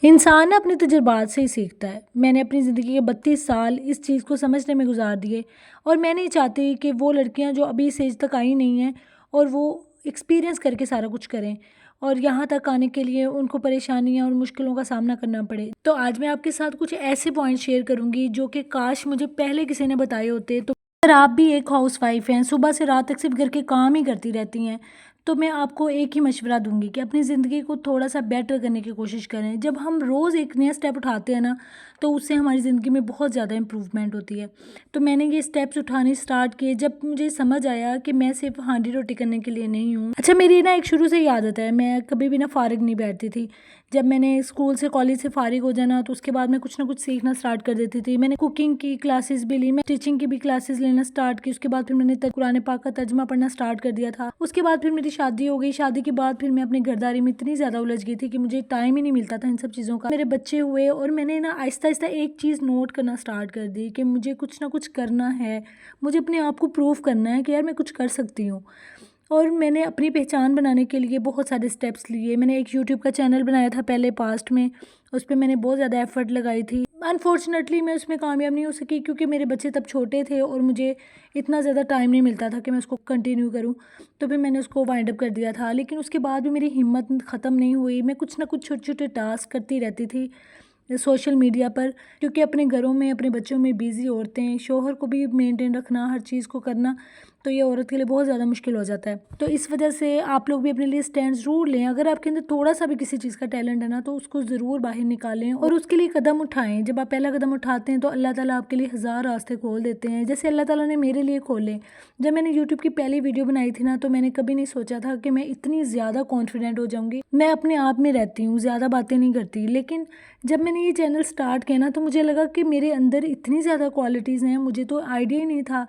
इंसान ना अपने तजुर्बात से ही सीखता है। मैंने अपनी ज़िंदगी के 32 साल इस चीज़ को समझने में गुजार दिए और मैं नहीं चाहती कि वो लड़कियां जो अभी इस एज तक आई नहीं हैं और वो एक्सपीरियंस करके सारा कुछ करें और यहाँ तक आने के लिए उनको परेशानियाँ और मुश्किलों का सामना करना पड़े। तो आज मैं आपके साथ कुछ ऐसे पॉइंट शेयर करूँगी जो कि काश मुझे पहले किसी ने बताए होते। तो अगर आप भी एक हाउस वाइफ हैं, सुबह से रात तक सिर्फ घर के काम ही करती रहती हैं, तो मैं आपको एक ही मशवरा दूंगी कि अपनी ज़िंदगी को थोड़ा सा बेटर करने की कोशिश करें। जब हम रोज़ एक नया स्टेप उठाते हैं ना, तो उससे हमारी ज़िंदगी में बहुत ज़्यादा इम्प्रूवमेंट होती है। तो मैंने ये स्टेप्स उठाने स्टार्ट किए जब मुझे समझ आया कि मैं सिर्फ हांडी रोटी करने के लिए नहीं हूँ। अच्छा, मेरी ना एक शुरू से ही आदत है, मैं कभी भी ना फारिग नहीं बैठती थी। जब मैंने स्कूल से कॉलेज से फारिग हो जाना, तो उसके बाद मैं कुछ ना कुछ सीखना स्टार्ट कर देती थी। मैंने कुकिंग की क्लासेस भी ली, मैं टीचिंग की भी क्लासेस लेना स्टार्ट की। उसके बाद फिर मैंने कुरान पाक का तर्जुमा पढ़ना स्टार्ट कर दिया था। उसके बाद फिर मेरी शादी हो गई। शादी के बाद फिर मैं अपनी घरदारी में इतनी ज़्यादा उलझ गई थी कि मुझे टाइम ही नहीं मिलता था इन सब चीज़ों का। मेरे बच्चे हुए और मैंने ना आहिस्ता आहिस्ता एक चीज़ नोट करना स्टार्ट कर दी कि मुझे कुछ ना कुछ करना है, मुझे अपने आप को प्रूव करना है कि यार मैं कुछ कर सकती हूँ। और मैंने अपनी पहचान बनाने के लिए बहुत सारे स्टेप्स लिए। मैंने एक यूट्यूब का चैनल बनाया था पहले पास्ट में, उस पे मैंने बहुत ज़्यादा एफ़र्ट लगाई थी। अनफॉर्चुनेटली मैं उसमें कामयाब नहीं हो सकी क्योंकि मेरे बच्चे तब छोटे थे और मुझे इतना ज़्यादा टाइम नहीं मिलता था कि मैं उसको कंटिन्यू करूँ। तो फिर मैंने उसको वाइंड अप कर दिया था। लेकिन उसके बाद भी मेरी हिम्मत ख़त्म नहीं हुई। मैं कुछ ना कुछ छोटे-छोटे टास्क करती रहती थी सोशल मीडिया पर, क्योंकि अपने घरों में अपने बच्चों में बिज़ी औरतें, शौहर को भी मेंटेन रखना, हर चीज़ को करना, तो ये औरत के लिए बहुत ज़्यादा मुश्किल हो जाता है। तो इस वजह से आप लोग भी अपने लिए स्टैंड ज़रूर लें। अगर आपके अंदर थोड़ा-सा भी किसी चीज़ का टैलेंट है ना, तो उसको ज़रूर बाहर निकालें और उसके लिए कदम उठाएँ। जब आप पहला कदम उठाते हैं तो अल्लाह ताला आपके लिए हज़ार रास्ते खोल देते हैं, जैसे अल्लाह ताला ने मेरे लिए खोले। जब मैंने यूट्यूब की पहली वीडियो बनाई थी ना, तो मैंने कभी नहीं सोचा था कि मैं इतनी ज़्यादा कॉन्फिडेंट हो जाऊँगी। मैं अपने आप में रहती हूँ, ज़्यादा बातें नहीं करती, लेकिन जब मैंने ये चैनल स्टार्ट किया ना, तो मुझे लगा कि मेरे अंदर इतनी ज़्यादा क्वालिटीज़ हैं, मुझे तो आइडिया ही नहीं था।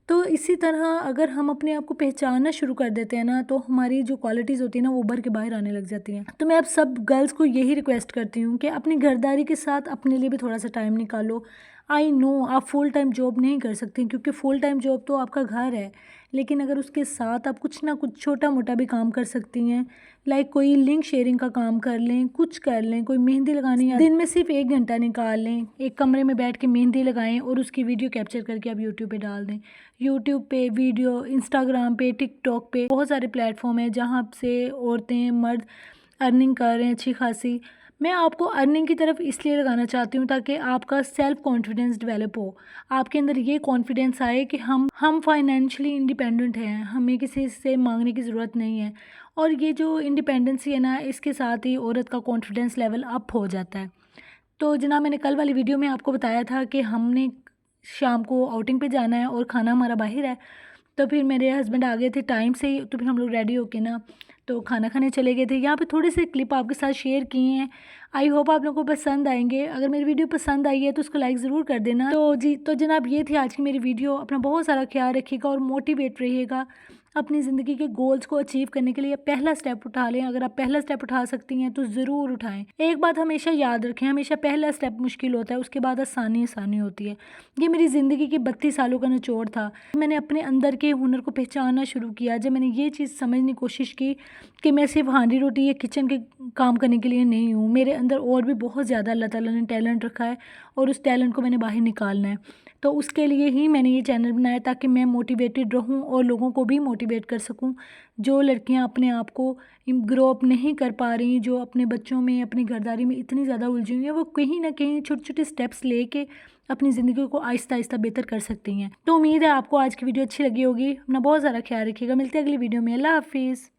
तो इसी तरह अगर हम अपने आप को पहचानना शुरू कर देते हैं ना, तो हमारी जो क्वालिटीज़ होती है ना, वो उभर के बाहर आने लग जाती हैं। तो मैं अब सब गर्ल्स को यही रिक्वेस्ट करती हूँ कि अपनी घरदारी के साथ अपने लिए भी थोड़ा सा टाइम निकालो। आई नो आप फुल टाइम जॉब नहीं कर सकती, क्योंकि फुल टाइम जॉब तो आपका घर है, लेकिन अगर उसके साथ आप कुछ ना कुछ छोटा मोटा भी काम कर सकती हैं, लाइक कोई लिंक शेयरिंग का काम कर लें, कुछ कर लें, कोई मेहंदी लगानी है, दिन में सिर्फ 1 घंटा निकाल लें, एक कमरे में बैठ के मेहंदी लगाएं और उसकी वीडियो कैप्चर करके आप यूट्यूब पे डाल दें। यूट्यूब पे वीडियो, इंस्टाग्राम पे, टिकटॉक पे बहुत सारे प्लेटफॉर्म है जहाँ से औरतें मर्द अर्निंग कर रहे हैं अच्छी खासी। मैं आपको अर्निंग की तरफ इसलिए लगाना चाहती हूँ ताकि आपका सेल्फ कॉन्फिडेंस डेवलप हो, आपके अंदर ये कॉन्फिडेंस आए कि हम फाइनेंशियली इंडिपेंडेंट हैं, हमें किसी से मांगने की ज़रूरत नहीं है। और ये जो इंडिपेंडेंसी है ना, इसके साथ ही औरत का कॉन्फिडेंस लेवल अप हो जाता है। तो जनाब, मैंने कल वाली वीडियो में आपको बताया था कि हमने शाम को आउटिंग पे जाना है और खाना हमारा बाहर है। तो फिर मेरे हस्बैंड आ गए थे टाइम से ही, तो फिर हम लोग रेडी होके ना तो खाना खाने चले गए थे। यहाँ पे थोड़े से क्लिप आपके साथ शेयर किए हैं। आई होप आप लोगों को पसंद आएंगे। अगर मेरी वीडियो पसंद आई है तो उसको लाइक ज़रूर कर देना। तो जनाब, ये थी आज की मेरी वीडियो। अपना बहुत सारा ख्याल रखिएगा और मोटिवेट रहिएगा। अपनी ज़िंदगी के गोल्स को अचीव करने के लिए पहला स्टेप उठा लें। अगर आप पहला स्टेप उठा सकती हैं तो ज़रूर उठाएं। एक बात हमेशा याद रखें, हमेशा पहला स्टेप मुश्किल होता है, उसके बाद आसानी आसानी होती है। ये मेरी ज़िंदगी के 32 सालों का निचोड़ था। मैंने अपने अंदर के हुनर को पहचानना शुरू किया जब मैंने ये चीज़ समझने की कोशिश की कि मैं सिर्फ हांडी रोटी या किचन के काम करने के लिए नहीं हूँ। मेरे अंदर और भी बहुत ज़्यादा अल्लाह ताला ने टैलेंट रखा है और उस टैलेंट को मैंने बाहर निकालना है। तो उसके लिए ही मैंने ये चैनल बनाया, ताकि मैं मोटिवेटेड रहूं और लोगों को भी मोटिवेट कर सकूं। जो लड़कियां अपने आप को ग्रो अप नहीं कर पा रही, जो अपने बच्चों में, अपनी घरदारी में इतनी ज़्यादा उलझी हुई हैं, वो कहीं ना कहीं छोटे छोटे स्टेप्स लेके अपनी ज़िंदगी को आहिस्ता आहिस्ता बेहतर कर सकती हैं। तो उम्मीद है आपको आज की वीडियो अच्छी लगी होगी। अपना बहुत ज़्यादा ख्याल रखिएगा। मिलते हैं अगली वीडियो में। अल्लाह हाफिज़।